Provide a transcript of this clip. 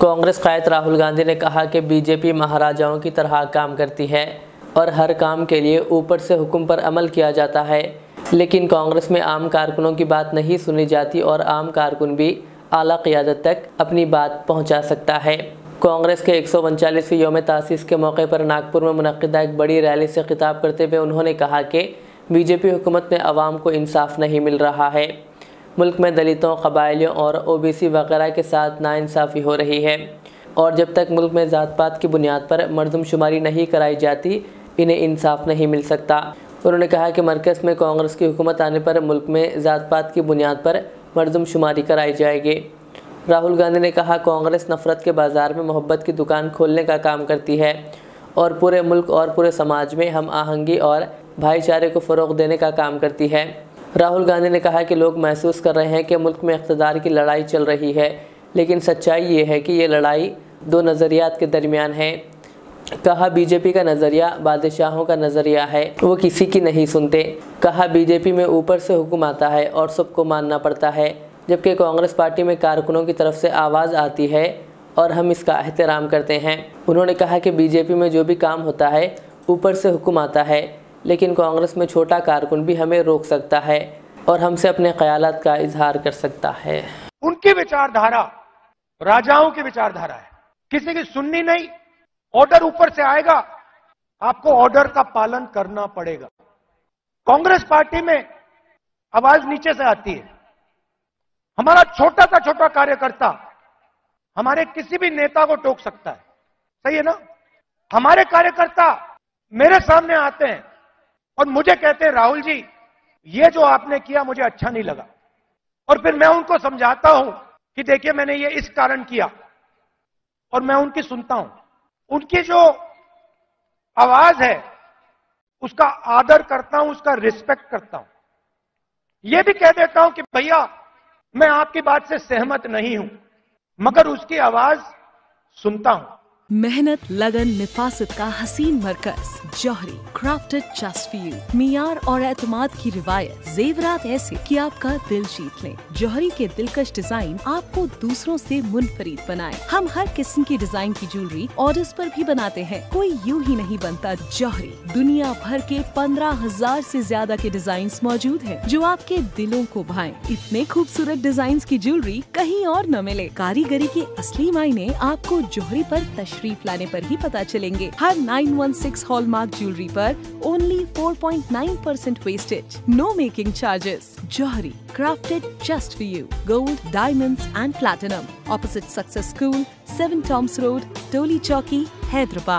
कांग्रेस कायद राहुल गांधी ने कहा कि बीजेपी महाराजाओं की तरह काम करती है और हर काम के लिए ऊपर से हुक्म पर अमल किया जाता है, लेकिन कांग्रेस में आम कारकुनों की बात नहीं सुनी जाती और आम कारकुन भी आला क़ियादत तक अपनी बात पहुंचा सकता है। कांग्रेस के 139वें यौम तासीस के मौके पर नागपुर में मुनक़्क़िदा एक बड़ी रैली से खिताब करते हुए उन्होंने कहा कि बीजेपी हुकूमत में आवाम को इंसाफ नहीं मिल रहा है। मुल्क में दलितों, कबायलियों और ओबीसी वगैरह के साथ नाइंसाफ़ी हो रही है और जब तक मुल्क में ज़ात पात की बुनियाद पर मरदमशुमारी नहीं कराई जाती, इन्हें इंसाफ नहीं मिल सकता। उन्होंने कहा कि मरकज़ में कांग्रेस की हुकूमत आने पर मुल्क में ज़ात पात की बुनियाद पर मरदमशुमारी कराई जाएगी। राहुल गांधी ने कहा, कांग्रेस नफ़रत के बाज़ार में मोहब्बत की दुकान खोलने का काम करती है और पूरे मुल्क और पूरे समाज में हम आहंगी और भाईचारे को फ़रोग़ देने का काम करती है। राहुल गांधी ने कहा कि लोग महसूस कर रहे हैं कि मुल्क में इक़्तिदार की लड़ाई चल रही है, लेकिन सच्चाई ये है कि ये लड़ाई दो नज़रियात के दरमियान है। कहा, बीजेपी का नज़रिया बादशाहों का नज़रिया है, वो किसी की नहीं सुनते। कहा, बीजेपी में ऊपर से हुक्म आता है और सबको मानना पड़ता है, जबकि कांग्रेस पार्टी में कारकुनों की तरफ से आवाज़ आती है और हम इसका एहतराम करते हैं। उन्होंने कहा कि बीजेपी में जो भी काम होता है ऊपर से हुक्म आता है, लेकिन कांग्रेस में छोटा कारकुन भी हमें रोक सकता है और हमसे अपने ख्यालात का इजहार कर सकता है। उनकी विचारधारा राजाओं की विचारधारा है, किसी की सुननी नहीं। ऑर्डर ऊपर से आएगा, आपको ऑर्डर का पालन करना पड़ेगा। कांग्रेस पार्टी में आवाज नीचे से आती है। हमारा छोटा सा छोटा कार्यकर्ता हमारे किसी भी नेता को टोक सकता है, सही है ना। हमारे कार्यकर्ता मेरे सामने आते हैं और मुझे कहते हैं, राहुल जी ये जो आपने किया मुझे अच्छा नहीं लगा, और फिर मैं उनको समझाता हूं कि देखिए मैंने ये इस कारण किया, और मैं उनकी सुनता हूं। उनकी जो आवाज है उसका आदर करता हूं, उसका रिस्पेक्ट करता हूं। यह भी कह देता हूं कि भैया मैं आपकी बात से सहमत नहीं हूं, मगर उसकी आवाज सुनता हूं। मेहनत, लगन, निफासत का हसीन मरकज जौहरी, क्राफ्टेड जस्ट फॉर यू। मियार और एतमाद की रिवायत, जेवरात ऐसे कि आपका दिल जीत लें। जौहरी के दिलकश डिजाइन आपको दूसरों से मुनफरिद बनाए। हम हर किस्म की डिजाइन की ज्वेलरी ऑर्डर्स पर भी बनाते हैं, कोई यूं ही नहीं बनता। जौहरी दुनिया भर के 15,000 से ज्यादा के डिजाइन मौजूद हैं, जो आपके दिलों को भाएं। इतने खूबसूरत डिजाइन की ज्वेलरी कहीं और न मिले। कारीगरी के असली मायने आपको जौहरी पर तशरीफ लाने पर ही पता चलेंगे। हर 916 हॉलमार्क ज्वेलरी पर only 4.9% wastage, no making charges. Jauhari, crafted just for you. Gold, diamonds and platinum. Opposite Success School, 7 Toms Road, Toli Chowki, Hyderabad.